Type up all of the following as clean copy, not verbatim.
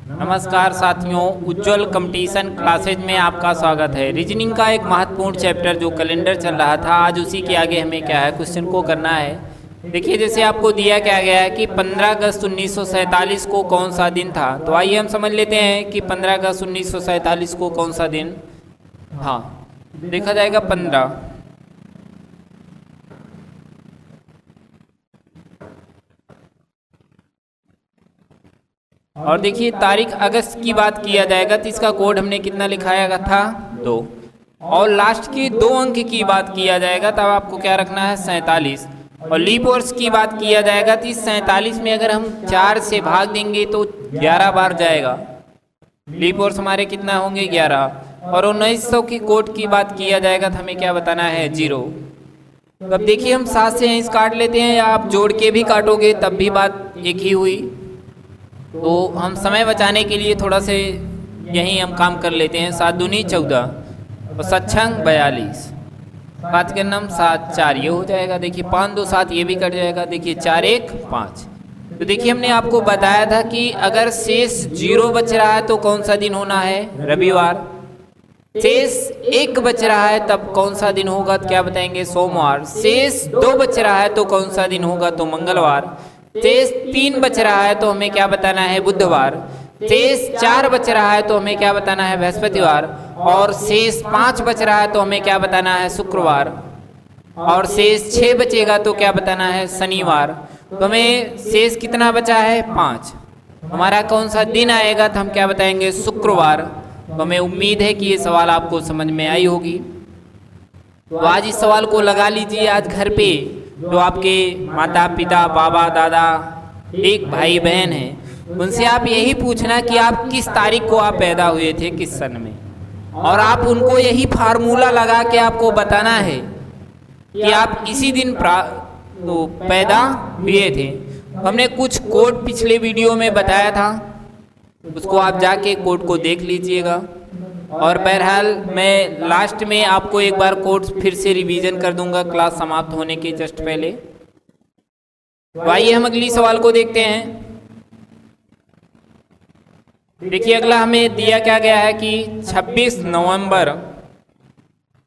नमस्कार साथियों, उज्ज्वल competition classes में आपका स्वागत है। रीजनिंग का एक महत्वपूर्ण चैप्टर जो कैलेंडर चल रहा था, आज उसी के आगे हमें क्या है, क्वेश्चन को करना है। देखिए, जैसे आपको दिया क्या गया है कि 15 अगस्त 1947 को कौन सा दिन था, तो आइए हम समझ लेते हैं कि 15 अगस्त 1947 को कौन सा दिन था। देखा जाएगा 15। और देखिए, तारीख अगस्त की बात किया जाएगा तो इसका कोड हमने कितना लिखाया था, 2। और लास्ट के 2 अंक की बात किया जाएगा तब आपको क्या रखना है, 47। और लीप वर्ष की बात किया जाएगा तो इस 47 में अगर हम 4 से भाग देंगे तो 11 बार जाएगा। लीप वर्ष हमारे कितना होंगे, 11। और 1900 की कोड की बात किया जाएगा तो हमें क्या बताना है, 0। तो अब देखिए, हम 7 से इंच काट लेते हैं या आप जोड़ के भी काटोगे तब भी बात एक ही हुई। तो हम समय बचाने के लिए थोड़ा से यहीं हम काम कर लेते हैं। 7 दूनी 14 और 7 छंग 42, 7 के नम 7 4 ये हो जाएगा। देखिए 5 2 7 ये भी कट जाएगा। देखिए 4 1 5। तो देखिए, हमने आपको बताया था कि अगर शेष 0 बच रहा है तो कौन सा दिन होना है, रविवार। शेष 1 बच रहा है तब कौन सा दिन होगा, तो क्या बताएंगे, सोमवार। शेष 2 बच रहा है तो कौन सा दिन होगा, तो मंगलवार। शेष 3 बच रहा है तो हमें क्या बताना है, बुधवार। शेष 4 बच रहा है तो हमें क्या बताना है, बृहस्पतिवार। और शेष 5 बच रहा है तो हमें क्या बताना है, शुक्रवार। और शेष 6 बचेगा तो क्या बताना है, शनिवार। तो हमें शेष कितना बचा है, 5। हमारा कौन सा दिन आएगा, तो हम क्या बताएंगे, शुक्रवार। तो हमें उम्मीद है कि ये सवाल आपको समझ में आई होगी। तो आज इस सवाल को लगा लीजिए आज घर पे। जो आपके माता पिता, बाबा दादा, एक भाई बहन हैं, उनसे आप यही पूछना कि आप किस तारीख को आप पैदा हुए थे, किस सन में। और आप उनको यही फार्मूला लगा के आपको बताना है कि आप इसी दिन तो पैदा हुए थे। हमने कुछ कोड पिछले वीडियो में बताया था, उसको आप जाके कोड को देख लीजिएगा। और बहरहाल मैं लास्ट में आपको एक बार कोड फिर से रिवीजन कर दूंगा क्लास समाप्त होने के जस्ट पहले। तो आइए हम अगली सवाल को देखते हैं। देखिए, अगला हमें दिया क्या गया है कि 26 नवंबर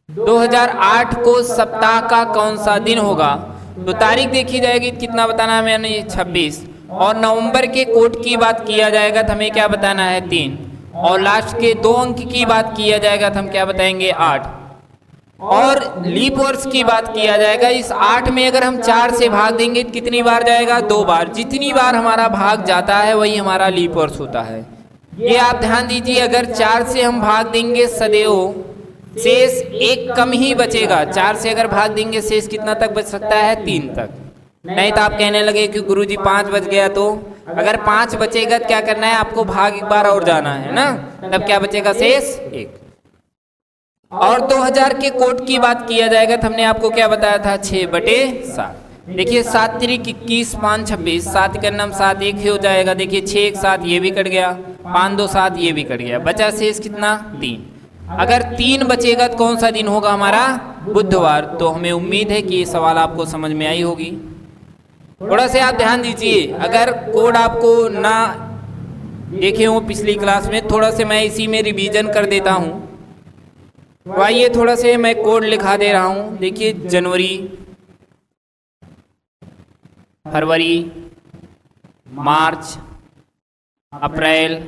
2008 को सप्ताह का कौन सा दिन होगा। तो तारीख देखी जाएगी, कितना बताना है मैंने, 26। और नवंबर के कोड की बात किया जाएगा तो हमें क्या बताना है, 3। और लास्ट के 2 अंक की बात किया जाएगा तो हम क्या बताएंगे, 8। और लीप वर्ष की बात किया जाएगा, इस 8 में अगर हम 4 से भाग देंगे तो कितनी बार जाएगा, 2 बार। जितनी बार हमारा भाग जाता है वही हमारा लीप वर्ष होता है। ये आप ध्यान दीजिए, अगर 4 से हम भाग देंगे सदैव शेष 1 कम ही बचेगा। 4 से अगर भाग देंगे शेष कितना तक बच सकता है, 3 तक। नहीं तो आप कहने लगे कि गुरुजी 5 बच गया, तो अगर 5 बचेगा तो क्या करना है, आपको भाग एक बार और जाना है ना, तब क्या बचेगा, शेष 1। और 2000 के कोड की बात किया जाएगा तो हमने आपको क्या बताया था, 6/7। देखिए 7 3 21 5 26, 7 का नाम 7 1 ही हो जाएगा। देखिए 6 1 7 ये भी कट गया, 5 2 7 ये भी कट गया, बचा शेष कितना, 3। अगर 3 बचेगा तो कौन सा दिन होगा हमारा, बुधवार। तो हमें उम्मीद है कि ये सवाल आपको समझ में आई होगी। थोड़ा से आप ध्यान दीजिए, अगर कोड आपको ना देखे हो पिछली क्लास में, थोड़ा से मैं इसी में रिवीजन कर देता हूँ। तो आइए थोड़ा से मैं कोड लिखा दे रहा हूँ। देखिए, जनवरी, फरवरी, मार्च, अप्रैल,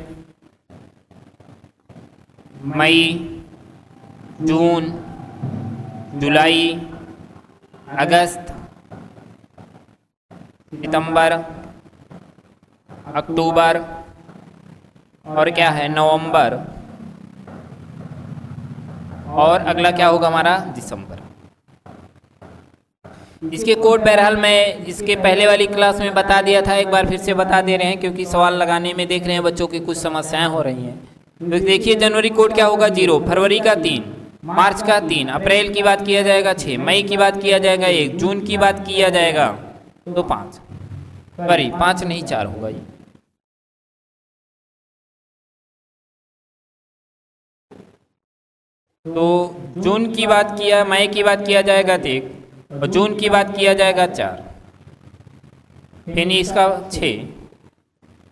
मई, जून, जुलाई, अगस्त, सितंबर, अक्टूबर और क्या है, नवंबर। और अगला क्या होगा हमारा, दिसंबर। इसके कोड बहरहाल मैं इसके पहले वाली क्लास में बता दिया था, एक बार फिर से बता दे रहे हैं क्योंकि सवाल लगाने में देख रहे हैं बच्चों की कुछ समस्याएं हो रही हैं। तो देखिए, जनवरी कोड क्या होगा, 0। फरवरी का 3, मार्च का 3, अप्रैल की बात किया जाएगा 6, मई की बात किया जाएगा 1, जून की बात किया जाएगा तो 5, सॉरी 5 नहीं 4 होगा ये। तो जून की बात किया, मई की बात किया जाएगा 1, और जून की बात किया जाएगा 4, यानी इसका 6,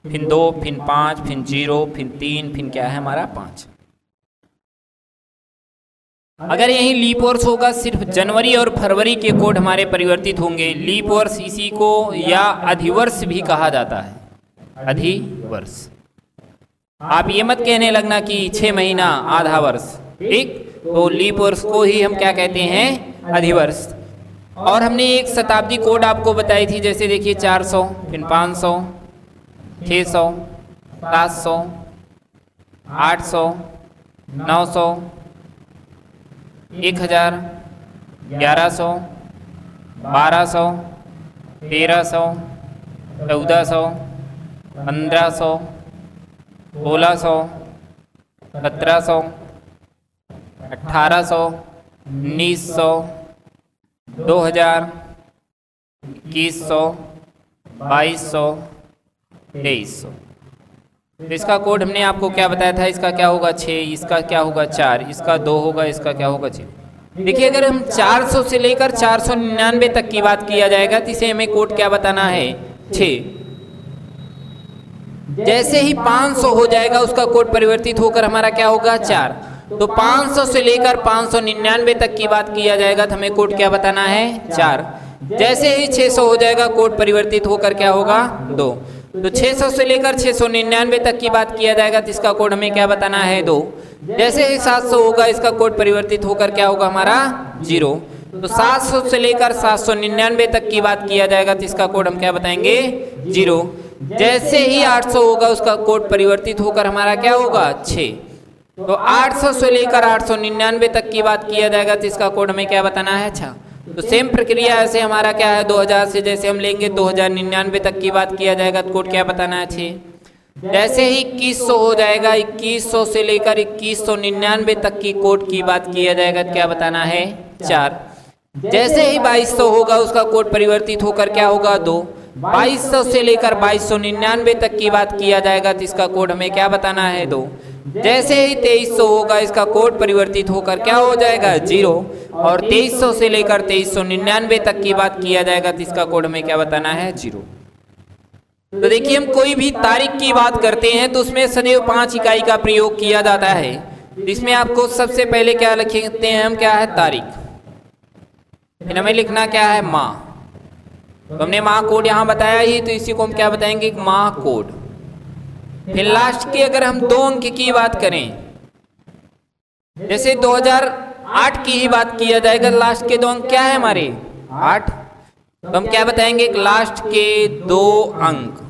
फिर 2, फिर 5, फिर 0, फिर 3, फिर क्या है हमारा 5। अगर यही लीप वर्ष होगा सिर्फ जनवरी और फरवरी के कोड हमारे परिवर्तित होंगे। लीप वर्ष इसी को या अधिवर्ष भी कहा जाता है, अधिवर्ष। आप ये मत कहने लगना कि 6 महीना आधा वर्ष, ठीक। तो लीप वर्ष को ही हम क्या कहते हैं, अधिवर्ष। और हमने एक शताब्दी कोड आपको बताई थी, जैसे देखिए 400, फिर 500, 600, 700, 800, 900, 1000, 1100, 1200, 1300, 1400, 1500, 1600, 1700, 1800, 1900, 2000, 2100, 2200, 2300। तो इसका कोड हमने आपको क्या बताया था, इसका क्या होगा 6, इसका क्या होगा 4, इसका 2 होगा, इसका क्या होगा 6। देखिए अगर हम 400 से लेकर 499 तक की बात किया जाएगा तो इसे हमें कोड क्या बताना है, 6। जैसे ही 500 हो जाएगा उसका कोड परिवर्तित होकर हमारा क्या होगा 4। तो 500 से लेकर 599 तक की बात किया जाएगा तो हमें कोड क्या बताना है, 4। जैसे ही 600 हो जाएगा कोड परिवर्तित होकर क्या होगा, 2। तो 600 से लेकर 699 तक की बात किया जाएगा तो इसका कोड हमें क्या बताना है, 2। जैसे ही 700 होगा इसका कोड परिवर्तित होकर क्या होगा हमारा 0। तो 700 से लेकर 799 तक की बात किया जाएगा तो इसका कोड हम क्या बताएंगे, 0। जैसे ही 800 होगा उसका कोड परिवर्तित होकर हमारा क्या होगा, 6। तो 800 से लेकर 899 तक की बात किया जाएगा तो इसका कोड हमें क्या बताना है, 6। तो सेम प्रक्रिया ऐसे हमारा क्या है, 2000 से जैसे हम लेंगे 2099 तक की बात किया जाएगा तो कोड क्या बताना है, 6। जैसे ही 2100 हो जाएगा 2100 से लेकर 2199 तक की कोड की बात किया जाएगा तो क्या बताना है, 4। जैसे ही 2200 होगा उसका कोड परिवर्तित होकर क्या होगा, 2। 2200 से लेकर 2299 तक की बात किया जाएगा तो इसका कोड हमें क्या बताना है, 2। जैसे ही 2300 होगा इसका कोड परिवर्तित होकर क्या हो जाएगा, 0। और 2300 से लेकर 2399 तक की बात किया जाएगा तो इसका कोड हमें क्या बताना है, 0। तो देखिए हम कोई भी तारीख की बात करते हैं तो उसमें सदैव 5 इकाई का प्रयोग किया जाता है। इसमें आपको सबसे पहले क्या लिखते हैं हम, क्या है तारीख, फिर हमें लिखना क्या है, माह। तो हमने माह कोड यहाँ बताया ही, तो इसी को हम क्या बताएंगे, माह कोड। फिर लास्ट की अगर हम 2 अंक की बात करें, जैसे 2008 की ही बात किया जाएगा, लास्ट के 2 अंक क्या है हमारे, 8। तो हम क्या बताएंगे, लास्ट के 2 अंक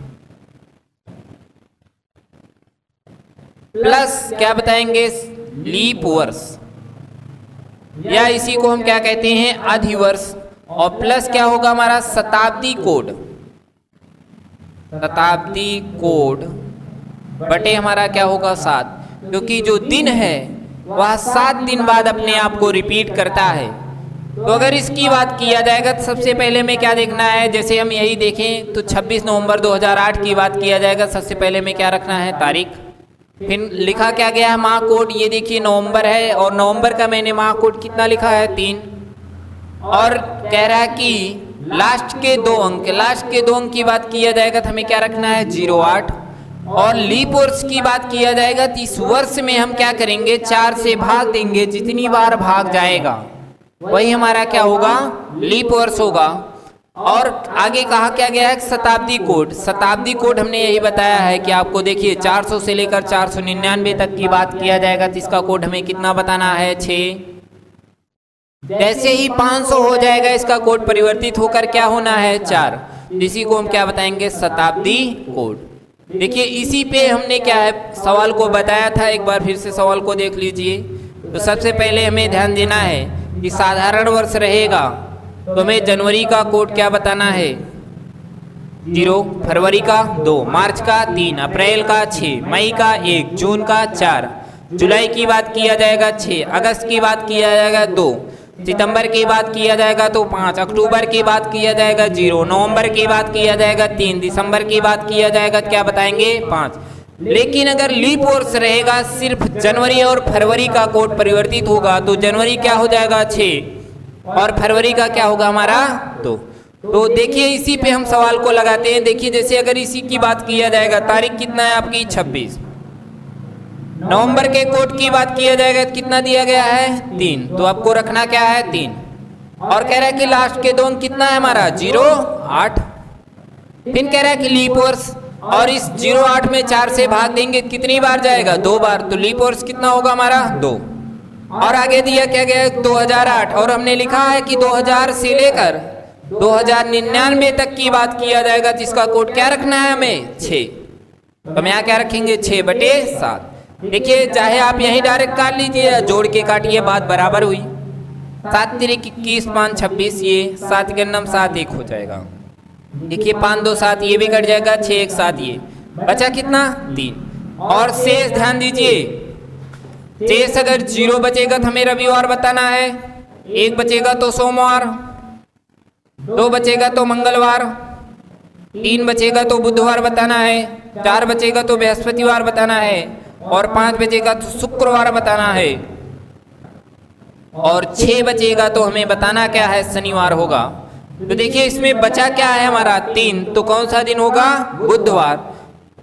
प्लस क्या बताएंगे, लीप वर्ष, या इसी को हम क्या कहते हैं, अधिवर्ष। और प्लस क्या होगा हमारा, शताब्दी कोड। शताब्दी कोड बटे हमारा क्या होगा, 7, क्योंकि जो दिन है वह 7 दिन बाद अपने आप को रिपीट करता है। तो अगर इसकी बात किया जाएगा तो सबसे पहले में क्या देखना है, जैसे हम यही देखें तो 26 नवंबर 2008 की बात किया जाएगा, सबसे पहले में क्या रखना है, तारीख। फिर लिखा क्या गया है, माह कोड। ये देखिए नवंबर है और नवंबर का मैंने माह कोड कितना लिखा है, 3। और कह रहा है कि लास्ट के 2 अंक, लास्ट के 2 अंक की बात किया जाएगा तो हमें क्या रखना है, 08। और लीप वर्ष की बात किया जाएगा तो इस वर्ष में हम क्या करेंगे, 4 से भाग देंगे, जितनी बार भाग जाएगा वही हमारा क्या होगा, लीप वर्ष होगा। और आगे कहा क्या गया है, शताब्दी कोड। शताब्दी कोड हमने यही बताया है कि आपको देखिए 400 से लेकर 499 तक की बात किया जाएगा तो इसका कोड हमें कितना बताना है, 6। जैसे ही 500 हो जाएगा इसका कोड परिवर्तित होकर क्या होना है, 4। इसी को हम क्या बताएंगे, शताब्दी कोड। देखिए इसी पे हमने क्या है, सवाल को बताया था, एक बार फिर से सवाल को देख लीजिए। तो सबसे पहले हमें ध्यान देना है कि साधारण वर्ष रहेगा तो हमें जनवरी का कोड क्या बताना है, 0, फरवरी का 2, मार्च का 3, अप्रैल का 6, मई का 1, जून का 4, जुलाई की बात किया जाएगा 6, अगस्त की बात किया जाएगा 2, सितंबर की बात किया जाएगा तो 5, अक्टूबर की बात किया जाएगा 0, नवंबर की बात किया जाएगा 3, दिसंबर की बात किया जाएगा क्या बताएंगे, 5। लेकिन अगर लीप वर्ष रहेगा, सिर्फ जनवरी और फरवरी का कोड परिवर्तित होगा तो जनवरी क्या हो जाएगा, 6, और फरवरी का क्या होगा हमारा 2। तो देखिए इसी पे हम सवाल को लगाते हैं। देखिए जैसे अगर इसी की बात किया जाएगा, तारीख कितना है आपकी 26 नवंबर के कोड की बात किया जाएगा, कितना दिया गया है 3, तो आपको रखना क्या है 3। और कह रहा है कि लास्ट के 2 अंक कितना है हमारा 08। फिर कह रहा है कि लीप वर्ष, और इस 08 में 4 से भाग देंगे कितनी बार जाएगा 2 बार, तो लीप वर्ष कितना होगा हमारा 2। और आगे दिया क्या गया 2008, और हमने लिखा है कि 2000 से लेकर 2099 तक की बात किया जाएगा, जिसका कोड क्या रखना है हमें 6। तो हम यहाँ क्या रखेंगे 6/7। देखिए चाहे आप यही डायरेक्ट काट लीजिए या जोड़ के काटिए, बात बराबर हुई। 7 तिरिक 21 5 26, ये 7 के नम 7 1 हो जाएगा। देखिए 5 2 7 ये भी कट जाएगा, 6 1 7 ये बचा कितना 3। और शेष ध्यान दीजिए, शेष अगर 0 बचेगा तो हमें रविवार बताना है, 1 बचेगा तो सोमवार, 2 बचेगा तो मंगलवार, 3 बचेगा तो बुधवार बताना है, 4 बचेगा तो बृहस्पतिवार बताना है, और 5 बचेगा तो शुक्रवार बताना है, और 6 बचेगा तो हमें बताना क्या है शनिवार होगा। तो देखिए इसमें बचा क्या है हमारा 3, तो कौन सा दिन होगा बुधवार।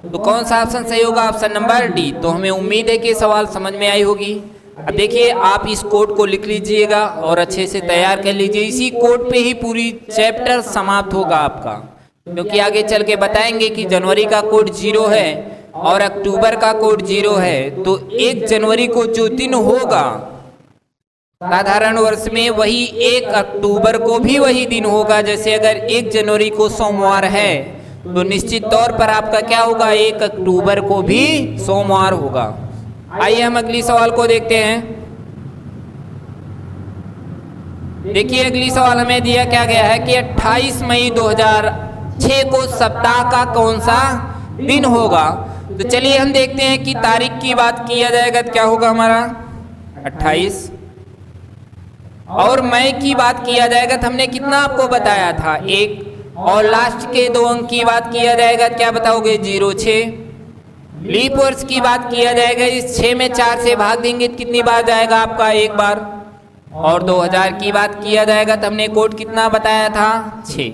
तो कौन सा ऑप्शन सही होगा, ऑप्शन नंबर डी। तो हमें उम्मीद है कि सवाल समझ में आई होगी। अब देखिए आप इस कोड को लिख लीजिएगा और अच्छे से तैयार कर लीजिए। इसी कोड पे ही पूरी चैप्टर समाप्त होगा आपका, क्योंकि आगे चल के बताएंगे कि जनवरी का कोड 0 है और अक्टूबर का कोड 0 है। तो 1 जनवरी को जो दिन होगा साधारण वर्ष में, वही 1 अक्टूबर को भी वही दिन होगा। जैसे अगर 1 जनवरी को सोमवार है तो निश्चित तौर पर आपका क्या होगा 1 अक्टूबर को भी सोमवार होगा। आइए हम अगली सवाल को देखते हैं। देखिए अगली सवाल हमें दिया क्या गया है कि 28 मई 2006 को सप्ताह का कौन सा दिन होगा। तो चलिए हम देखते हैं कि तारीख की बात किया जाएगा तो क्या होगा हमारा 28, और मई की बात किया जाएगा तो हमने कितना आपको बताया था 1, और लास्ट के 2 अंक की बात किया जाएगा क्या बताओगे 06। लीप वर्ष की बात किया जाएगा, इस 6 में 4 से भाग देंगे कितनी बार जाएगा आपका 1 बार, और 2000 की बात किया जाएगा तो हमने कोड कितना बताया था 6।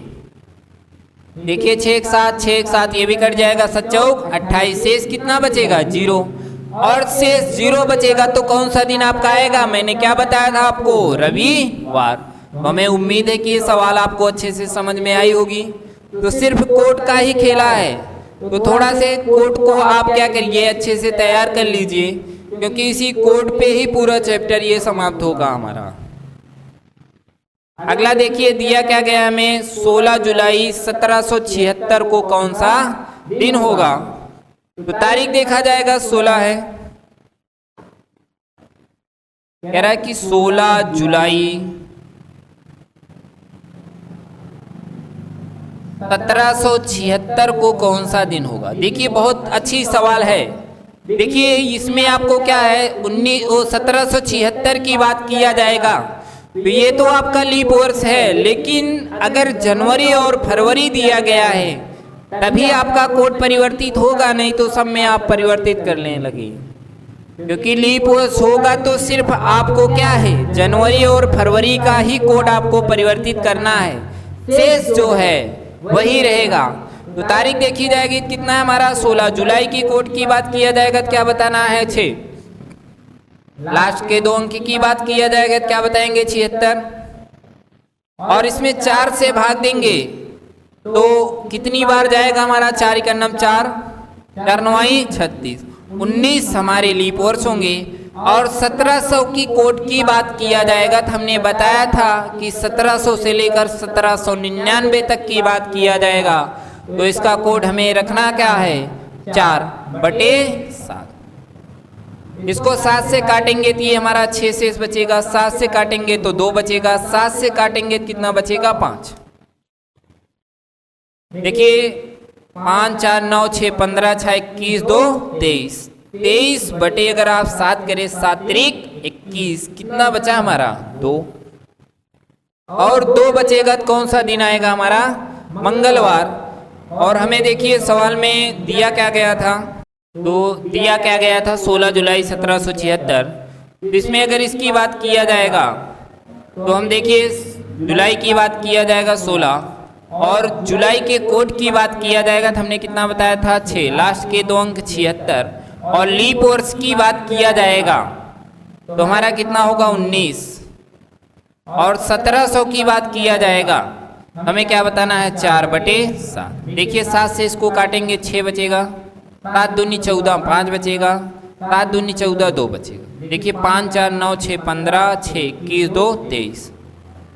देखिए 6 1 7 6 1 7 ये भी कट जाएगा, 7 चौक 28, शेष कितना बचेगा 0, और शेष 0 बचेगा तो कौन सा दिन आपका आएगा, मैंने क्या बताया था आपको रविवार। तो हमें उम्मीद है कि ये सवाल आपको अच्छे से समझ में आई होगी। तो सिर्फ कोड का ही खेला है, तो थोड़ा से कोड को आप क्या करिए अच्छे से तैयार कर लीजिए, क्योंकि इसी कोड पे ही पूरा चैप्टर ये समाप्त होगा हमारा। अगला देखिए दिया क्या गया हमें 16 जुलाई 1776 को कौन सा दिन होगा। तो तारीख देखा जाएगा 16 है, कह रहा है कि 16 जुलाई 1776 को कौन सा दिन होगा। देखिए बहुत अच्छी सवाल है। देखिए इसमें आपको क्या है 1776 की बात किया जाएगा, तो ये तो आपका लीप वर्ष है, लेकिन अगर जनवरी और फरवरी दिया गया है तभी आपका कोड परिवर्तित होगा, नहीं तो सब में आप परिवर्तित करने लगे। क्योंकि लीप वर्ष होगा तो सिर्फ आपको क्या है जनवरी और फरवरी का ही कोड आपको परिवर्तित करना है, शेष जो है वही रहेगा। तो तारीख देखी जाएगी कितना है हमारा 16 जुलाई की कोड की बात किया जाएगा तो क्या बताना है 6, लास्ट के 2 अंक की बात किया जाएगा तो क्या बताएंगे 76, और इसमें 4 से भाग देंगे तो कितनी बार जाएगा हमारा 4 का नम 4 4 9 36, 19 हमारे लीप वर्ष होंगे। और 1700 की कोड की बात किया जाएगा तो हमने बताया था कि 1700 से लेकर 1799 तक की बात किया जाएगा, तो इसका कोड हमें रखना क्या है 4/7। इसको 7 से काटेंगे तो ये हमारा 6 शेष बचेगा, 7 से काटेंगे तो 2 बचेगा, 7 से काटेंगे तो कितना बचेगा 5। देखिए 5 4 9 6 15 6 21 2 23, 23 बटे अगर आप 7 करें 7 त्रिक 21, कितना बचा हमारा 2, और 2 बचेगा तो कौन सा दिन आएगा हमारा मंगलवार। और हमें देखिए सवाल में दिया क्या गया था, तो दिया क्या गया था 16 जुलाई 1776। इसमें अगर इसकी बात किया जाएगा तो हम देखिए जुलाई की बात किया जाएगा 16, और जुलाई के कोड की बात किया जाएगा तो हमने कितना बताया था 6, लास्ट के 2 अंक 76, और लीप वर्ष की बात किया जाएगा तो हमारा कितना होगा 19, और 1700 की बात किया जाएगा हमें क्या बताना है 4/7। देखिए 7 से इसको काटेंगे 6 बचेगा, 7 दूनी 14, 5 बचेगा, 7 दूनी 14, 2 बचेगा। देखिए 5 4 9 6 15, 6 21 2 23,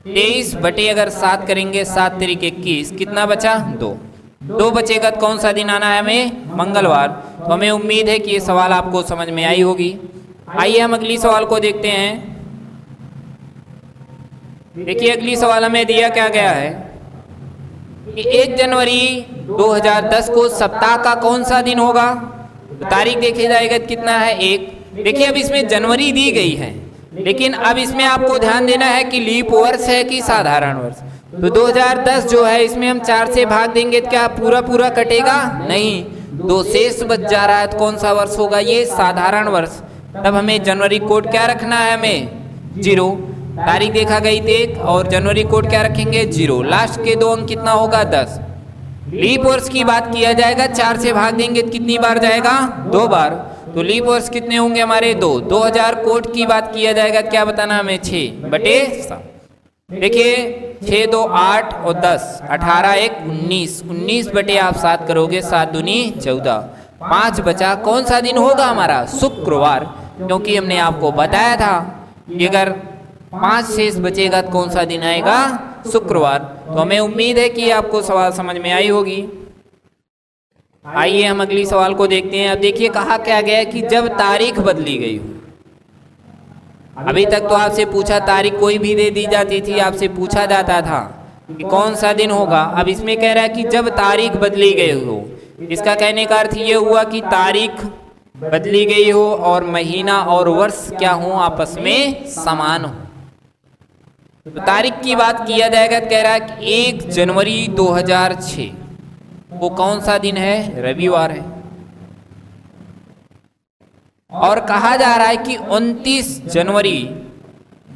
23 बटे अगर 7 करेंगे 7 तरीके 21, कितना बचा 2 बचेगा। तो कौन सा दिन आना है हमें मंगलवार। तो हमें उम्मीद है कि ये सवाल आपको समझ में आई होगी। आइए हम अगली सवाल को देखते हैं। देखिए अगली सवाल हमें दिया क्या गया है कि 1 जनवरी 2010 को सप्ताह का कौन सा दिन होगा। तो तारीख देखी जाएगा कितना है 1। देखिए अब इसमें जनवरी दी गई है, लेकिन अब इसमें आपको ध्यान देना है कि लीप वर्ष है कि साधारण वर्ष। तो 2010 जो है इसमें हम 4 से भाग देंगे तो क्या पूरा कटेगा, नहीं, 2 शेष बच जा रहा है। तो कौन सा वर्ष होगा ये साधारण वर्ष। तब हमें जनवरी कोड क्या रखना है, हमें 0। तारीख देखा गई 1 और जनवरी कोड क्या रखेंगे 0। लास्ट के 2 अंक कितना होगा 10। लीप वर्ष की बात किया जाएगा 4 से भाग देंगे तो कितनी बार जाएगा 2 बार। तो लीप वर्ष कितने होंगे हमारे 2। 2000 कोड की बात किया जाएगा क्या बताना हमें 6/7। देखिए 6 2 8 और 10, 18 1 19, 19 बटे आप 7 करोगे 7 दूनी 14, 5 बचा। कौन सा दिन होगा हमारा शुक्रवार, क्योंकि हमने आपको बताया था कि अगर 5 शेष बचेगा तो कौन सा दिन आएगा शुक्रवार। तो हमें उम्मीद है कि आपको सवाल समझ में आई होगी। आइए हम अगली सवाल को देखते हैं। अब देखिए कहा क्या गया है कि जब तारीख बदली गई हो। अभी तक तो आपसे पूछा तारीख कोई भी दे दी जाती थी, आपसे पूछा जाता था कि कौन सा दिन होगा। अब इसमें कह रहा है कि जब तारीख बदली गई हो। इसका कहने का अर्थ ये हुआ कि तारीख बदली गई हो और महीना और वर्ष क्या हो आपस में समान हो। तो तारीख की बात किया जाएगा तो कह रहा है कि 1 जनवरी 2006 वो कौन सा दिन है, रविवार है। और कहा जा रहा है कि 29 जनवरी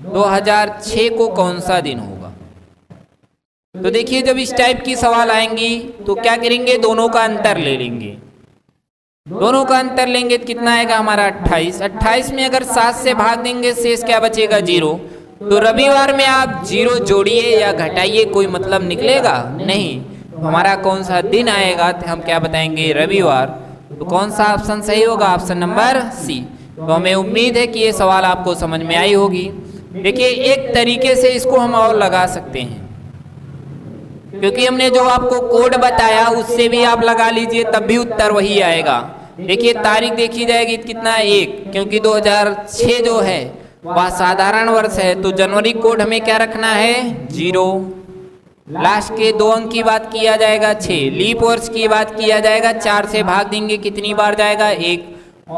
2006 को कौन सा दिन होगा। तो देखिए जब इस टाइप की सवाल आएंगी तो क्या करेंगे, दोनों का अंतर ले लेंगे। दोनों का अंतर लेंगे तो कितना आएगा हमारा 28। 28 में अगर 7 से भाग देंगे शेष क्या बचेगा 0। तो रविवार में आप 0 जोड़िए या घटाइए, कोई मतलब निकलेगा नहीं। तो हमारा कौन सा दिन आएगा तो हम क्या बताएंगे रविवार। तो कौन सा ऑप्शन सही होगा, ऑप्शन नंबर सी। तो हमें उम्मीद है कि ये सवाल आपको समझ में आई होगी। देखिए एक तरीके से इसको हम और लगा सकते हैं, क्योंकि हमने जो आपको कोड बताया उससे भी आप लगा लीजिए तब भी उत्तर वही आएगा। देखिए तारीख देखी जाएगी कितना है 1, क्योंकि 2006 जो है वह साधारण वर्ष है। तो जनवरी कोड हमें क्या रखना है 0। लास्ट के 2 अंक की बात किया जाएगा 6। लीप वर्ष की बात किया जाएगा 4 से भाग देंगे कितनी बार जाएगा 1।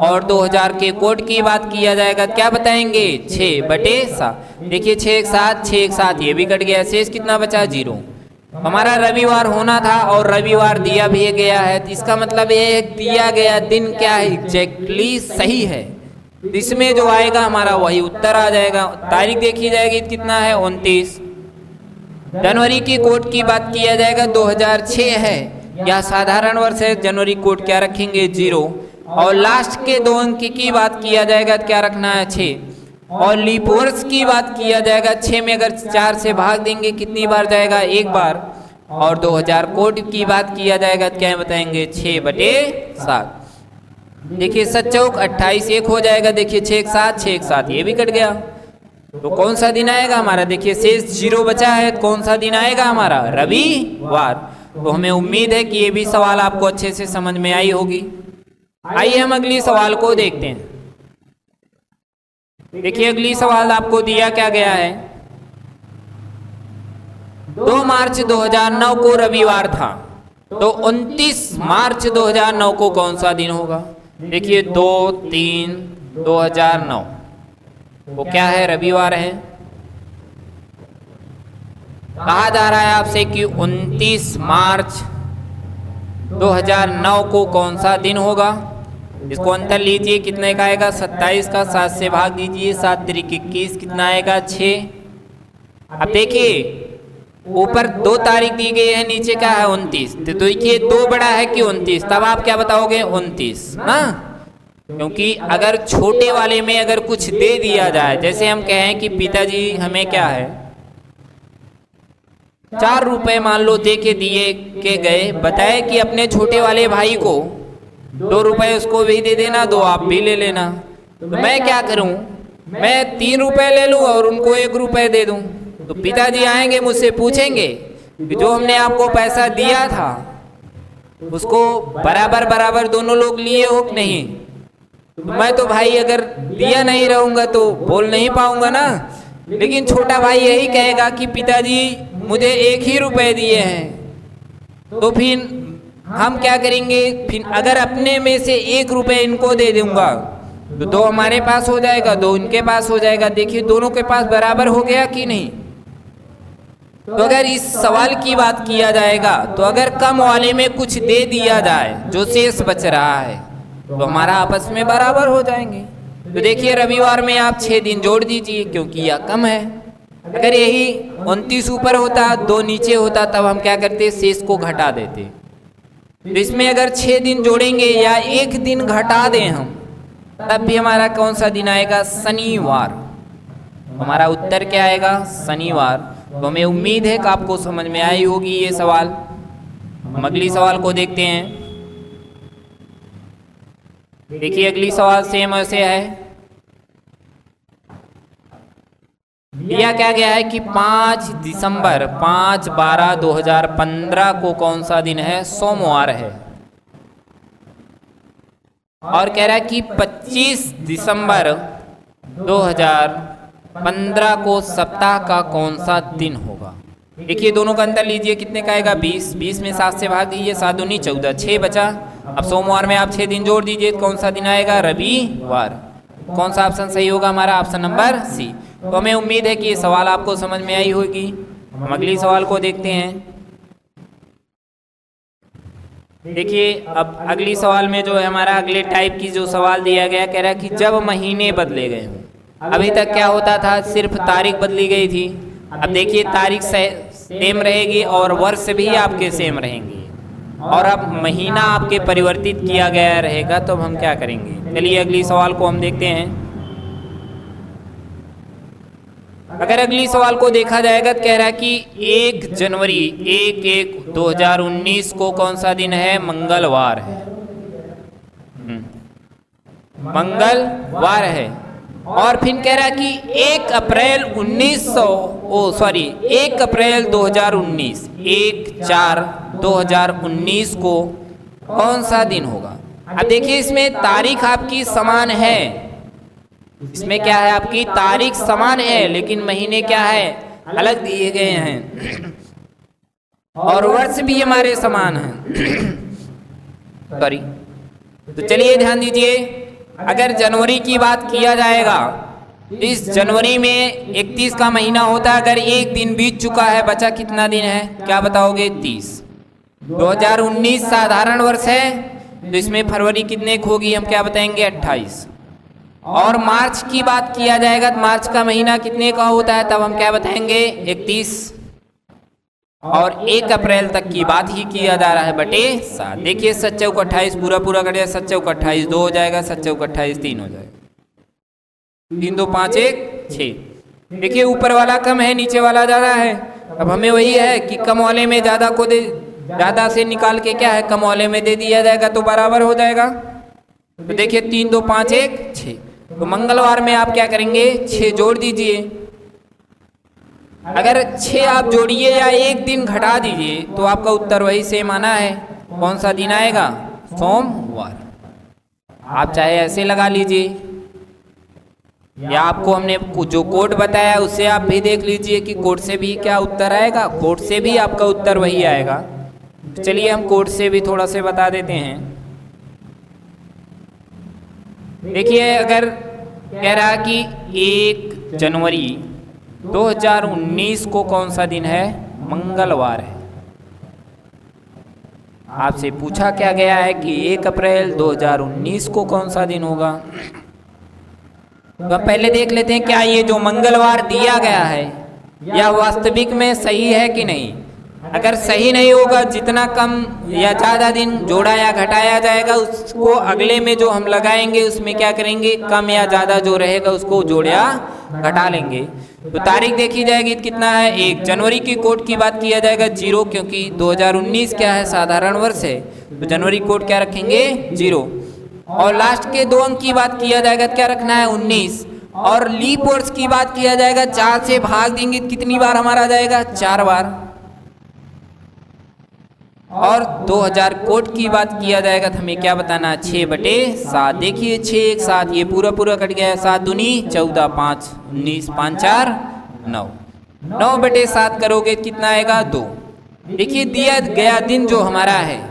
और 2000 के कोड की बात किया जाएगा क्या बताएंगे 6/7। देखिए 6 1 7, 6 1 7 ये भी कट गया, शेष कितना बचा 0। हमारा रविवार होना था और रविवार दिया भी गया है। तो इसका मतलब ये दिया गया दिन क्या है एग्जैक्टली सही है। इसमें जो आएगा हमारा वही उत्तर आ जाएगा। तारीख देखी जाएगी कितना है 29। जनवरी की कोड की बात किया जाएगा 2006 है, या साधारण वर्ष है, जनवरी कोड क्या रखेंगे 0। और लास्ट के 2 अंक की बात किया जाएगा क्या रखना है 6। और लीप वर्ष की बात किया जाएगा 6 में अगर 4 से भाग देंगे कितनी बार जाएगा 1 बार। और 2000 कोड की बात किया जाएगा क्या बताएंगे 6/7। देखिए 7 चौक 28 1 हो जाएगा। देखिए 6 1 7, 6 1 7 ये भी कट गया। तो कौन सा दिन आएगा हमारा, देखिए शेष 0 बचा है। कौन सा दिन आएगा हमारा रविवार। तो हमें उम्मीद है कि ये भी सवाल आपको अच्छे से समझ में आई होगी। आइए हम अगली सवाल को देखते हैं। देखिए अगली सवाल आपको दिया क्या गया है, 2 मार्च 2009 को रविवार था, तो 29 मार्च 2009 को कौन सा दिन होगा। देखिए 2/3/2009 वो क्या है रविवार है। कहा जा रहा है आपसे कि 29 मार्च 2009 को कौन सा दिन होगा। इसको अंतर लीजिए कितने का आएगा 27 का 7 से भाग दीजिए 7 3 21 कितना आएगा 6। अब देखिए ऊपर 2 तारीख दी गई है, नीचे क्या है 29, तो देखिए 2 बड़ा है कि 29, तब आप क्या बताओगे 29 ना। क्योंकि अगर छोटे वाले में अगर कुछ दे दिया जाए, जैसे हम कहें कि पिताजी हमें क्या है 4 रुपए मान लो दे के दिए के गए, बताए कि अपने छोटे वाले भाई को 2 रुपए उसको भी दे देना, 2 आप भी ले लेना। तो मैं क्या करूं, मैं 3 रुपए ले लूं और उनको 1 रुपए दे दूं। तो पिताजी आएंगे मुझसे पूछेंगे कि जो हमने आपको पैसा दिया था उसको बराबर बराबर दोनों लोग लिए हो कि नहीं। तो मैं तो भाई अगर दिया नहीं रहूंगा तो बोल नहीं पाऊंगा ना। लेकिन छोटा भाई यही कहेगा कि पिताजी मुझे 1 ही रुपए दिए हैं। तो फिर हम क्या करेंगे, फिर अगर अपने में से 1 रुपए इनको दे दूंगा तो 2 हमारे पास हो जाएगा, 2 इनके पास हो जाएगा। देखिए दोनों के पास बराबर हो गया कि नहीं। तो अगर इस सवाल की बात किया जाएगा तो अगर कम वाले में कुछ दे दिया जाए जो शेष बच रहा है तो हमारा आपस में बराबर हो जाएंगे। तो देखिए रविवार में आप 6 दिन जोड़ दीजिए क्योंकि यह कम है। अगर यही 29 ऊपर होता 2 नीचे होता तब हम क्या करते, शेष को घटा देते। तो इसमें अगर 6 दिन जोड़ेंगे या 1 दिन घटा दें हम, तब भी हमारा कौन सा दिन आएगा, शनिवार। हमारा उत्तर क्या आएगा, शनिवार। तो हमें उम्मीद है कि आपको समझ में आई होगी ये सवाल। हम अगली सवाल को देखते हैं। देखिए अगली सवाल सेम ऐसे है, दिया क्या गया है कि 5 दिसंबर 5/12/2015 को कौन सा दिन है, सोमवार है। और कह रहा है कि 25 दिसंबर 2015 को सप्ताह का कौन सा दिन होगा। देखिए दोनों का अंतर लीजिए, कितने का आएगा 20, 20 में 7 से भाग दीजिए, 7 दूनी 14, 6 बचा। अब सोमवार में आप 6 दिन जोड़ दीजिए, कौन सा दिन आएगा, रविवार। कौन सा ऑप्शन सही होगा हमारा, ऑप्शन नंबर सी। तो हमें उम्मीद है कि ये सवाल आपको समझ में आई होगी। हम अगली सवाल को देखते हैं। देखिए अब अगली सवाल में जो है हमारा अगले टाइप की जो सवाल दिया गया, कह रहा है कि जब महीने बदले गए हों। अभी तक क्या होता था, सिर्फ तारीख बदली गई थी। अब देखिए तारीख सेम रहेगी और वर्ष भी आपके सेम रहेंगे, और अब महीना आपके परिवर्तित किया गया रहेगा। तो हम क्या करेंगे, चलिए अगली सवाल को हम देखते हैं। अगर अगली सवाल को देखा जाएगा तो कह रहा है कि 1 जनवरी 1/1/2019 को कौन सा दिन है, मंगलवार है। मंगलवार है। और फिर कह रहा है कि 1 अप्रैल 2019 1/4/2019 को कौन सा दिन होगा। अब देखिए इसमें तारीख आपकी समान है, इसमें क्या है आपकी तारीख समान है, लेकिन महीने क्या है अलग दिए गए हैं, और वर्ष भी हमारे समान हैं। सॉरी। तो चलिए ध्यान दीजिए, अगर जनवरी की बात किया जाएगा, इस जनवरी में 31 का महीना होता है। अगर 1 दिन बीत चुका है, बचा कितना दिन है, क्या बताओगे, 30। 2019 साधारण वर्ष है, तो इसमें फरवरी कितने की होगी, हम क्या बताएंगे, 28। और मार्च की बात किया जाएगा तो मार्च का महीना कितने का होता है, तब हम क्या बताएंगे, 31। और 1 अप्रैल तक की बात ही किया जा रहा है, बटे 7। देखिए 7 चौक 28 पूरा पूरा कर दिया, 7 चौक 28 2 हो जाएगा, 7 चौक 28 3 हो जाएगा, 3 2 5 1 6। देखिए ऊपर वाला कम है, नीचे वाला ज़्यादा है। अब हमें वही है कि कम वाले में ज़्यादा को दे, ज़्यादा से निकाल के क्या है कम वाले में दे दिया जाएगा तो बराबर हो जाएगा। तो देखिए 3 2 5 1 6। तो मंगलवार में आप क्या करेंगे, 6 जोड़ दीजिए। अगर 6 आप जोड़िए या 1 दिन घटा दीजिए तो आपका उत्तर वही सेम आना है। कौन सा दिन आएगा, सोमवार। आप चाहे ऐसे लगा लीजिए, या आपको हमने जो कोड बताया उससे आप भी देख लीजिए कि कोड से भी क्या उत्तर आएगा, कोड से भी आपका उत्तर वही आएगा। चलिए हम कोड से भी थोड़ा से बता देते हैं। देखिए अगर कह रहा कि 1 जनवरी 2019 को कौन सा दिन है, मंगलवार है। आपसे पूछा क्या गया है कि 1 अप्रैल 2019 को कौन सा दिन होगा। तो अब पहले देख लेते हैं क्या ये जो मंगलवार दिया गया है यह वास्तविक में सही है कि नहीं। अगर सही नहीं होगा, जितना कम या ज़्यादा दिन जोड़ा या घटाया जाएगा उसको अगले में जो हम लगाएंगे उसमें क्या करेंगे, कम या ज़्यादा जो रहेगा उसको जोड़ या घटा लेंगे। तो तारीख देखी जाएगी कितना है 1 जनवरी की कोड की बात किया जाएगा 0, क्योंकि 2019 क्या है साधारण वर्ष है, तो जनवरी कोड क्या रखेंगे 0। और लास्ट के 2 अंक की बात किया जाएगा क्या रखना है 19। और लीप वर्ष की बात किया जाएगा 4 से भाग देंगे कितनी बार हमारा जाएगा 4 बार। और 2000 कोड की बात किया जाएगा तो हमें क्या बताना 6/7। देखिए 6 एक साथ ये पूरा पूरा कट गया है, 7 दूनी 14, 5 19, 5 4 9, 9/7 करोगे कितना आएगा 2। देखिए दिया गया दिन जो हमारा है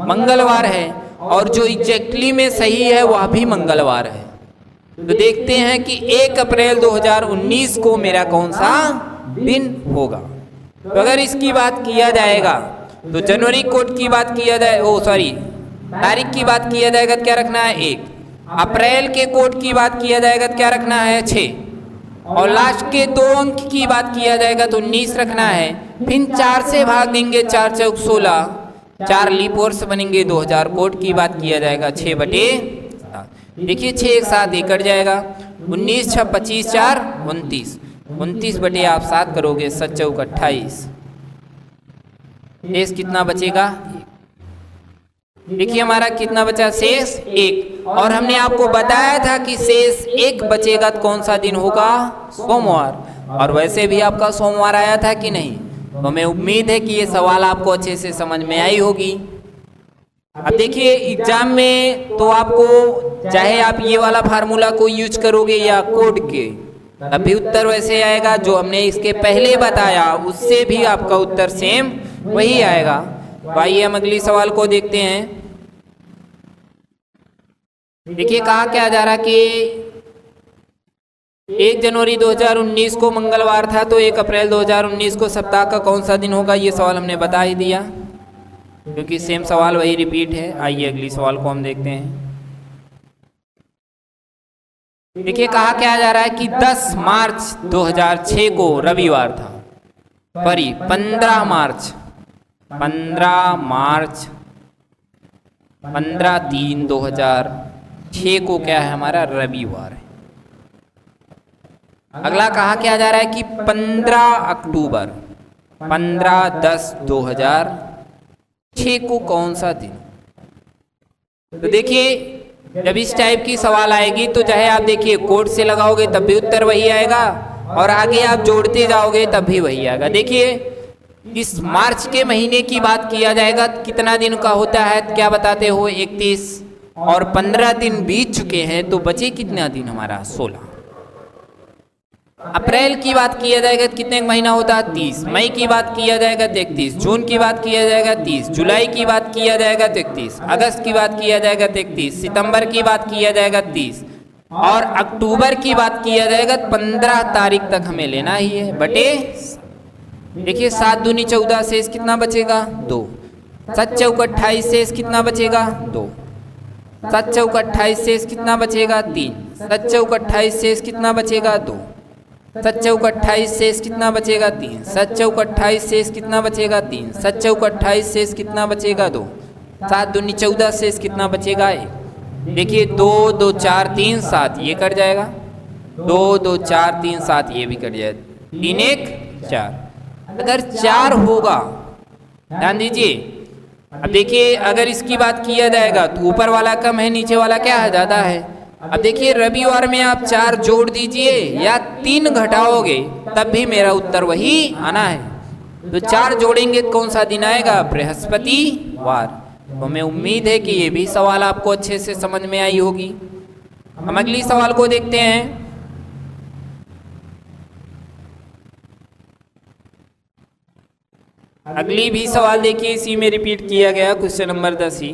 मंगलवार है और जो एग्जैक्टली में सही है वह भी मंगलवार है। तो देखते हैं कि 1 अप्रैल 2019 को मेरा कौन सा दिन होगा। तो अगर इसकी बात किया जाएगा तो जनवरी कोड की बात किया जाए तारीख की बात किया जाएगा क्या रखना है 1। अप्रैल के कोड की बात किया जाएगा क्या रखना है 6। और लास्ट के 2 अंक की बात किया जाएगा तो 19 रखना है। फिर 4 से भाग देंगे 4 चौक 16, 4 लीप वर्ष बनेंगे। 2000 कोड की बात किया जाएगा 6/7। देखिए 6 एक साथ ये कट जाएगा, 19 6 25 4 29, 29/7 करोगे 7 चौक 28। शेष कितना बचेगा, देखिए हमारा कितना बचा शेष 1। और हमने आपको बताया था कि शेष 1 बचेगा तो कौन सा दिन होगा सोमवार। और वैसे भी आपका सोमवार आया था कि नहीं। तो हमें उम्मीद है कि ये सवाल आपको अच्छे से समझ में आई होगी। अब देखिए एग्जाम में तो आपको चाहे आप ये वाला फार्मूला को यूज करोगे या कोड के, तब भी उत्तर वैसे आएगा। जो हमने इसके पहले बताया उससे भी आपका उत्तर सेम वही आएगा। तो आइए हम अगली सवाल को देखते हैं। देखिए कहा क्या जा रहा कि 1 जनवरी 2019 को मंगलवार था, तो 1 अप्रैल 2019 को सप्ताह का कौन सा दिन होगा। ये सवाल हमने बता ही दिया क्योंकि सेम सवाल वही रिपीट है। आइए अगली सवाल को हम देखते हैं। देखिए कहा क्या जा रहा है कि 10 मार्च 2006 को रविवार था। 15 मार्च 15/3/2006 को क्या है हमारा रविवार है। अगला कहा क्या जा रहा है कि 15 अक्टूबर 15/10/2006 को कौन सा दिन। तो देखिए जब इस टाइप की सवाल आएगी तो चाहे आप देखिए कोड से लगाओगे तब भी उत्तर वही आएगा और आगे आप जोड़ते जाओगे तब भी वही आएगा। देखिए इस मार्च के महीने की बात किया जाएगा कितना दिन का होता है, क्या बताते हो 31, और 15 दिन बीत चुके हैं तो बचे कितना दिन हमारा 16। अप्रैल की बात किया जाएगा कितने महीना होता है 30, मई की बात किया जाएगा 31, जून की बात किया जाएगा 30, जुलाई की बात किया जाएगा 31, अगस्त की बात किया जाएगा 31, सितंबर की बात किया जाएगा 30 और अक्टूबर की बात किया जाएगा 15 तारीख तक हमें लेना ही है बटे। देखिए 7 दूनी 14 शेष कितना बचेगा 2, 7 चौक 28 शेष कितना बचेगा 2, 7 चौक 28 शेष कितना बचेगा 3, 7 चौक 28 शेष कितना बचेगा 2, 7 चौक 28 शेष कितना बचेगा 3, 7 चौक 28 शेष कितना बचेगा 3, 7 चौक 28 शेष कितना बचेगा 2, 7 दूनी 14 शेष कितना बचेगा 1। देखिए 2 2 4 3 7 ये कट जाएगा, 2 2 4 3 7 ये भी कट जाएगा, 3 1 4। अगर 4 होगा ध्यान दीजिए। अब देखिए अगर इसकी बात किया जाएगा तो ऊपर वाला कम है नीचे वाला क्या है ज़्यादा है। अब देखिए रविवार में आप 4 जोड़ दीजिए या 3 घटाओगे तब भी मेरा उत्तर वही आना है। तो 4 जोड़ेंगे कौन सा दिन आएगा बृहस्पतिवार। तो हमें उम्मीद है कि ये भी सवाल आपको अच्छे से समझ में आई होगी। हम अगली सवाल को देखते हैं। अगली भी सवाल देखिए इसी में रिपीट किया गया क्वेश्चन नंबर 10 ही।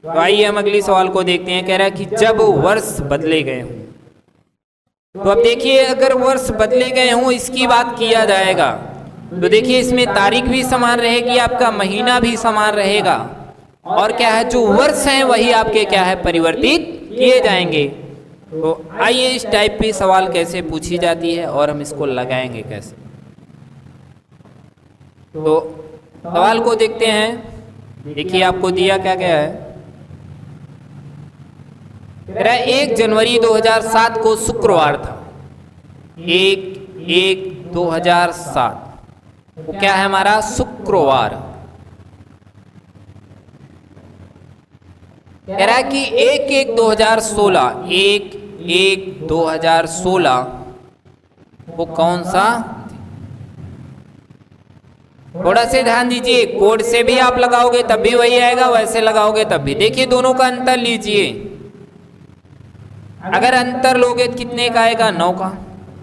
तो आइए हम अगली सवाल को देखते हैं। कह रहा है कि जब वर्ष बदले गए हों। तो अब देखिए अगर वर्ष बदले गए हों इसकी बात किया जाएगा तो देखिए इसमें तारीख भी समान रहेगी, आपका महीना भी समान रहेगा और क्या है जो वर्ष हैं वही आपके क्या है परिवर्तित किए जाएंगे। तो आइए इस टाइप पे सवाल कैसे पूछी जाती है और हम इसको लगाएंगे कैसे। तो सवाल को देखते हैं। देखिए आपको दिया क्या क्या है। मेरा 1 जनवरी 2007 को शुक्रवार था। 1/1/2007 वो क्या है हमारा शुक्रवार। कह रहा है कि 1/1/2016 1/1/2016 वो कौन सा। थोड़ा से ध्यान दीजिए, कोड से भी आप लगाओगे तब भी वही आएगा, वैसे लगाओगे तब भी। देखिए दोनों का अंतर लीजिए। अगर अंतर लोगे तो कितने का आएगा, 9 का।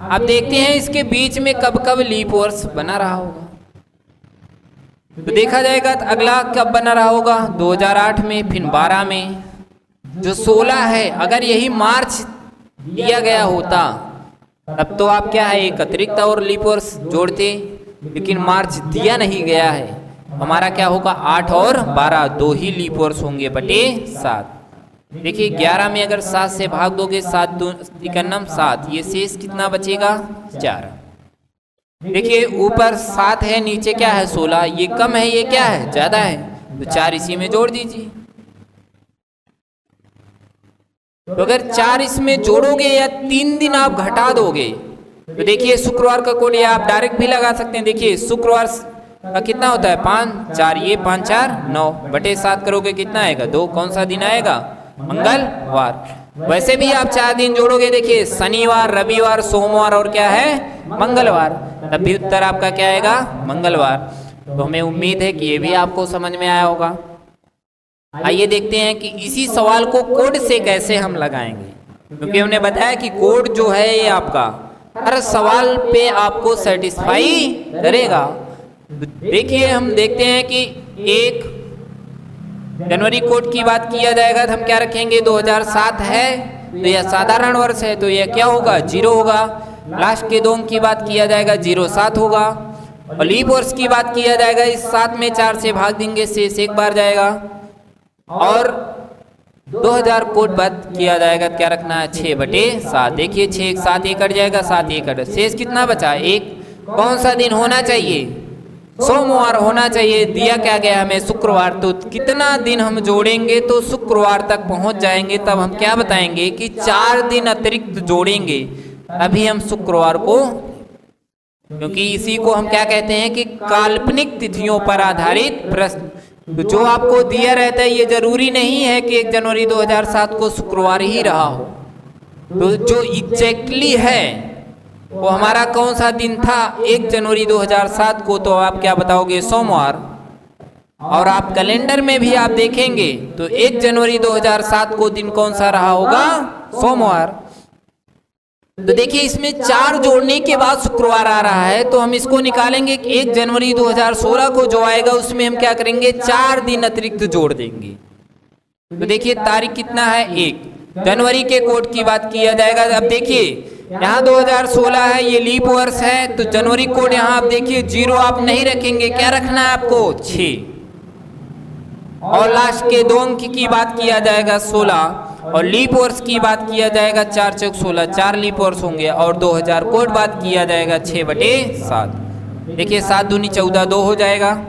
आप देखते हैं इसके बीच में कब कब लीप वर्ष बना रहा होगा। तो देखा जाएगा तो अगला कब बना रहा होगा, 2008 में, फिर 12 में। जो 16 है, अगर यही मार्च दिया गया होता तब तो आप क्या है एक अतिरिक्त और लीप वर्ष जोड़ते, लेकिन मार्च दिया नहीं गया है। हमारा क्या होगा 8 और 12 2 ही लीप वर्ष होंगे बटे 7। देखिए 11 में अगर 7 से भाग दोगे 7 2 7, ये शेष कितना बचेगा 4। देखिए ऊपर 7 है, नीचे क्या है 16, ये कम है ये क्या है ज्यादा है, तो 4 इसी में जोड़ दीजिए। तो अगर 4 इसमें जोड़ोगे या 3 दिन आप घटा दोगे तो देखिए शुक्रवार का कोड या आप डायरेक्ट भी लगा सकते हैं। देखिए शुक्रवार का कितना होता है 5 4, ये 5 4 9 बटे 7 करोगे कितना आएगा 2। कौन सा दिन आएगा मंगलवार। वैसे भी आप 4 दिन जोड़ोगे, देखिए शनिवार रविवार सोमवार और क्या है मंगलवार, तब भी उत्तर आपका क्या आएगा मंगलवार। तो हमें उम्मीद है कि ये भी आपको समझ में आया होगा। आइए देखते हैं कि इसी सवाल को कोड से कैसे हम लगाएंगे, क्योंकि हमने बताया कि कोड जो है ये आपका हर सवाल पे आपको सेटिस्फाई करेगा। देखिए हम देखते हैं कि 1 जनवरी कोड की बात किया जाएगा तो हम क्या रखेंगे 2007 है तो यह साधारण वर्ष है, तो यह क्या होगा 0 होगा। लास्ट के 2 अंक की बात किया जाएगा 07 होगा। और लीप वर्ष की बात किया जाएगा, इस 7 में 4 से भाग देंगे शेष 1 बार जाएगा। और 2000 कोड बात किया जाएगा क्या रखना है 6/7। देखिए 6 7 ये कट जाएगा, 7 ये कट, शेष कितना बचा 1। कौन सा दिन होना चाहिए सोमवार होना चाहिए, दिया क्या गया हमें शुक्रवार। तो कितना दिन हम जोड़ेंगे तो शुक्रवार तक पहुंच जाएंगे, तब हम क्या बताएंगे कि 4 दिन अतिरिक्त जोड़ेंगे अभी हम शुक्रवार को, क्योंकि इसी को हम क्या कहते हैं कि काल्पनिक तिथियों पर आधारित प्रश्न। तो जो आपको दिया रहता है ये जरूरी नहीं है कि 1 जनवरी 2007 को शुक्रवार ही रहा हो। तो जो एग्जैक्टली है वो हमारा कौन सा दिन था 1 जनवरी 2007 को, तो आप क्या बताओगे सोमवार। और आप कैलेंडर में भी आप देखेंगे तो 1 जनवरी 2007 को दिन कौन सा रहा होगा सोमवार। तो देखिए इसमें 4 जोड़ने के बाद शुक्रवार आ रहा है, तो हम इसको निकालेंगे कि 1 जनवरी 2016 को जो आएगा उसमें हम क्या करेंगे 4 दिन अतिरिक्त जोड़ देंगे। तो देखिए तारीख कितना है 1 जनवरी के कोड की बात किया जाएगा। अब देखिए यहाँ 2016 है, ये लीप वर्ष है, तो जनवरी कोड यहाँ आप देखिए 0 आप नहीं रखेंगे, क्या रखना है आपको 6। और लास्ट के 2 अंक की बात किया जाएगा 16, और लीप वर्ष की बात किया जाएगा 4 चौक 16, 4 लीप वर्ष होंगे। और 2000 कोड बात किया जाएगा 6/7। देखिए 7 दूनी 14 2 हो जाएगा,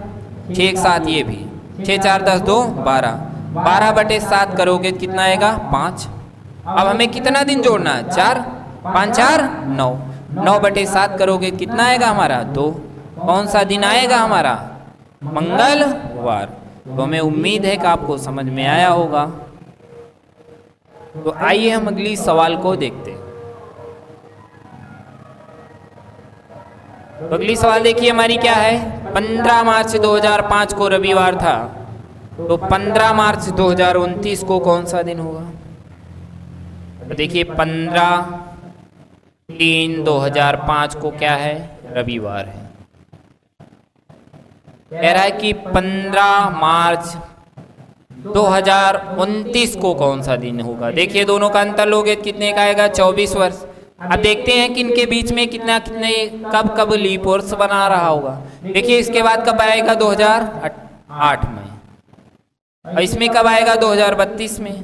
6 1 7 ये भी, 6 4 10 2 12, 12/7 करोगे कितना आएगा 5। अब हमें कितना दिन जोड़ना है 4, 5 4 9, 9/7 करोगे कितना आएगा हमारा 2। कौन सा दिन आएगा हमारा मंगलवार। तो हमें उम्मीद है कि आपको समझ में आया होगा। तो आइए हम अगली सवाल को देखते हैं। तो अगली सवाल देखिए हमारी क्या है, 15 मार्च 2005 को रविवार था, तो 15 मार्च 2029 को कौन सा दिन होगा। तो देखिए 15/3/2005 को क्या है रविवार है। कह रहा है कि 15 मार्च 2029 को कौन सा दिन होगा। देखिए दोनों का अंतर लोगे कितने का आएगा 24 वर्ष। अब देखते हैं कि इनके बीच में कितने कब कब लीप वर्ष बना रहा होगा। देखिए इसके बाद कब आएगा 2008 में, और इसमें कब आएगा 2032 में।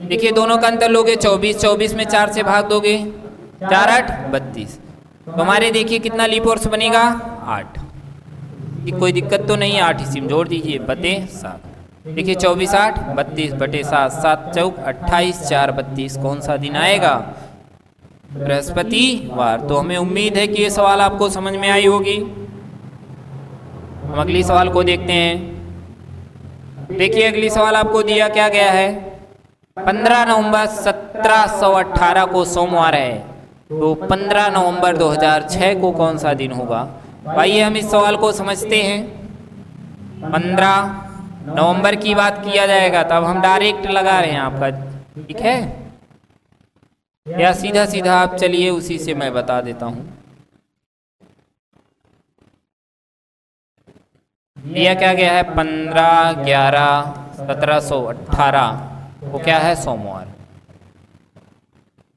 देखिए दोनों का अंतर लोगे 24, 24 में 4 से भाग दोगे 4 8 32, तो हमारे देखिए कितना लीप वर्ष बनेगा 8। कि कोई दिक्कत तो नहीं है, 8 इसी में जोड़ दीजिए बटे 7। देखिए 24 8 32 बटे 7, 7 चौक 28, 4 32, कौन सा दिन आएगा? बृहस्पतिवार। तो हमें उम्मीद है कि ये सवाल आपको समझ में आई होगी। हम अगली सवाल को देखते हैं। देखिए अगली सवाल आपको दिया क्या गया है, 15 नवंबर 1718 को सोमवार है, तो 15 नवंबर 2006 को कौन सा दिन होगा? आइए हम इस सवाल को समझते हैं। 15 नवंबर की बात किया जाएगा, तब हम डायरेक्ट लगा रहे हैं आपका, ठीक है? या सीधा सीधा आप चलिए उसी से मैं बता देता हूं। दिया क्या गया है, 15/11/1718 वो क्या है? सोमवार।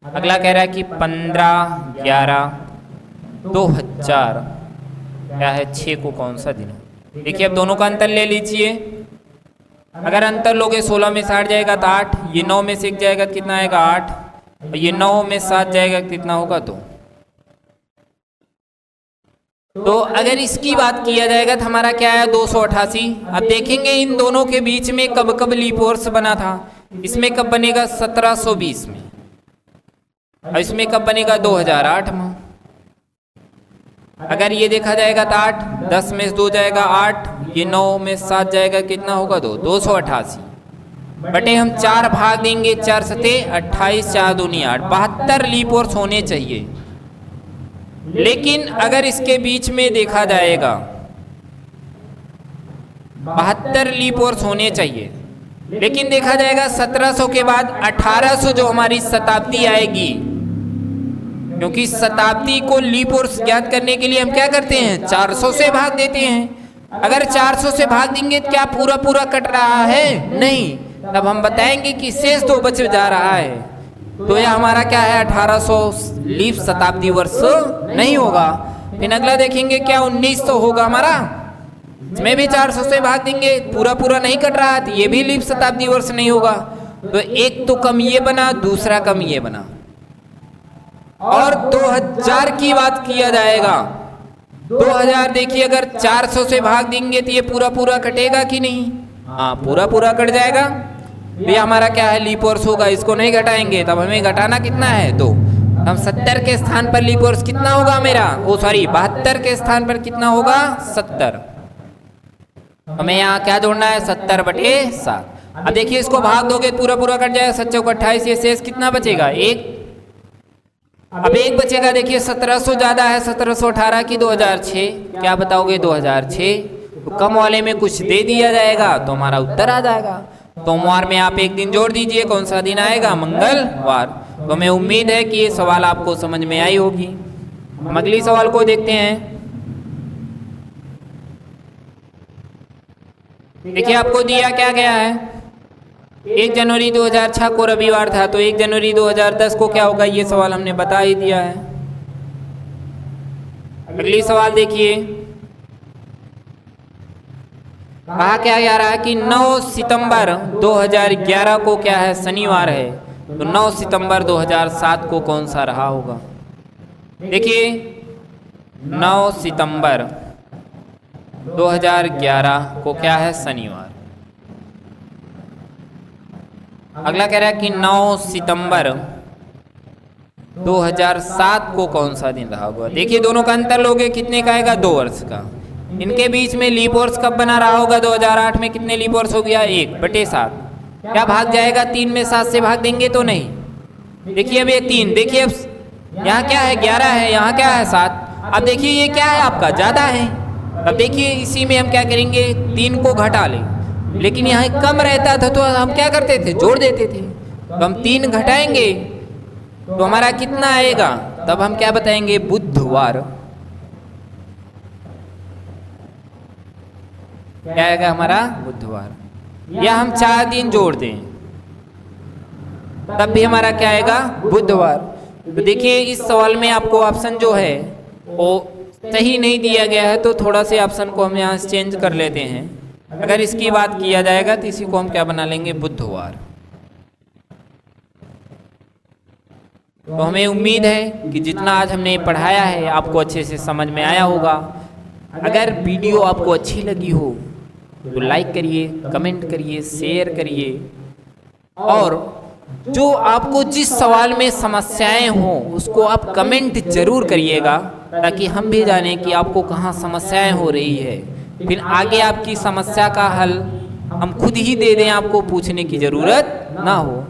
अगला कह रहा है कि 15/11/2000 क्या है? 6 को कौन सा दिन है? देखिए अब दोनों का अंतर ले लीजिए। अगर अंतर लोगे 16 में 60 जाएगा तो 8, ये 9 में से 1 जाएगा तो कितना आएगा? 8, और ये 9 में 7 जाएगा कितना होगा? 2। तो अगर इसकी बात किया जाएगा तो हमारा क्या है? 288। अब देखेंगे इन दोनों के बीच में कब कब लीप वर्ष बना था। इसमें कब बनेगा? 1720 में, और इसमें कब बनेगा? 2008 में। अगर ये देखा जाएगा तो 8, 10 में 2 जाएगा 8, ये 9 में 7 जाएगा कितना होगा? 2, 288 बटे हम 4 भाग देंगे, 4 सते 28, 4 दूनी 8, 72 लीप वर्ष होने चाहिए। लेकिन अगर इसके बीच में देखा जाएगा 72 लीप वर्ष होने चाहिए, लेकिन देखा जाएगा 1700 के बाद 1800 जो हमारी शताब्दी आएगी, क्योंकि शताब्दी को लीप वर्ष ज्ञात करने के लिए हम क्या करते हैं? 400 से भाग देते हैं। अगर 400 से भाग देंगे तो क्या पूरा पूरा कट रहा है? नहीं। तब हम बताएंगे कि शेष 2 बच जा रहा है, तो यह हमारा क्या है? 1800 लीप शताब्दी वर्ष नहीं होगा। फिर अगला देखेंगे क्या? 1900 होगा हमारा, इसमें भी 400 से भाग देंगे, पूरा पूरा नहीं कट रहा, तो ये भी लीप शताब्दी वर्ष नहीं होगा। तो एक तो कम ये बना, दूसरा कम ये बना। और 2000 की बात किया जाएगा, 2000 देखिए अगर 400 से भाग देंगे तो ये पूरा पूरा कटेगा कि नहीं? हाँ, पूरा पूरा कट जाएगा। ये हमारा क्या है? लीप वर्ष होगा। इसको नहीं घटाएंगे, तब हमें घटाना कितना है? 2। हम 70 के स्थान पर लीप वर्ष कितना होगा मेरा? 72 के स्थान पर कितना होगा? 70। हमें यहाँ क्या जोड़ना है? 70 बटे 7। अब देखिए इसको भाग दोगे पूरा पूरा कट जाएगा, 7 चौक 28, ये शेष कितना बचेगा? 1। अब 1 बचेगा। देखिए 1700 ज्यादा है 1718 की 2006, क्या बताओगे? 2006। तो कम वाले में कुछ दे दिया जाएगा तो हमारा उत्तर आ जाएगा। सोमवार में आप एक दिन जोड़ दीजिए, कौन सा दिन आएगा? मंगलवार। तो हमें उम्मीद है कि ये सवाल आपको समझ में आई होगी। हम अगली सवाल को देखते हैं। देखिए आपको दिया क्या गया है, 1 जनवरी 2006 को रविवार था, तो 1 जनवरी 2010 को क्या होगा? ये सवाल हमने बता ही दिया है। अगली सवाल देखिए, कहा क्या जा रहा है कि 9 सितंबर 2011 को क्या है? शनिवार है, तो 9 सितंबर 2007 को कौन सा रहा होगा? देखिए 9 सितंबर 2011 को क्या है? शनिवार। अगला कह रहा है कि 9 सितंबर 2007 को कौन सा दिन रहा होगा? देखिए दोनों का अंतर लोगे कितने का आएगा? 2 वर्ष का। इनके बीच में लीप वर्ष कब बना रहा होगा? 2008 में कितने लीप वर्ष हो गया? 1/7। क्या भाग जाएगा? 3 में 7 से भाग देंगे तो नहीं। देखिए अब ये 3, देखिए अब यहाँ क्या है? 11 है, यहाँ क्या है? 7। अब देखिए ये क्या है? आपका ज़्यादा है। अब देखिए इसी में हम क्या करेंगे? 3 को घटा लें, लेकिन यहाँ कम रहता था तो हम क्या करते थे? जोड़ देते थे। तो हम 3 घटाएंगे तो हमारा कितना आएगा? तब हम क्या बताएंगे? बुधवार। क्या आएगा हमारा? बुधवार। या हम 4 दिन जोड़ दें तब भी हमारा क्या आएगा? बुधवार। तो देखिए इस सवाल में आपको ऑप्शन जो है वो सही नहीं दिया गया है, तो थोड़ा से ऑप्शन को हम यहाँ से चेंज कर लेते हैं। अगर इसकी बात किया जाएगा तो इसी को हम क्या बना लेंगे? बुधवार। तो हमें उम्मीद है कि जितना आज हमने पढ़ाया है आपको अच्छे से समझ में आया होगा। अगर वीडियो आपको अच्छी लगी हो तो लाइक करिए, कमेंट करिए, शेयर करिए, और जो आपको जिस सवाल में समस्याएं हों उसको आप कमेंट जरूर करिएगा, ताकि हम भी जानें कि आपको कहाँ समस्याएं हो रही है। फिर आगे आपकी समस्या का हल हम खुद ही दे दें, आपको पूछने की ज़रूरत ना हो।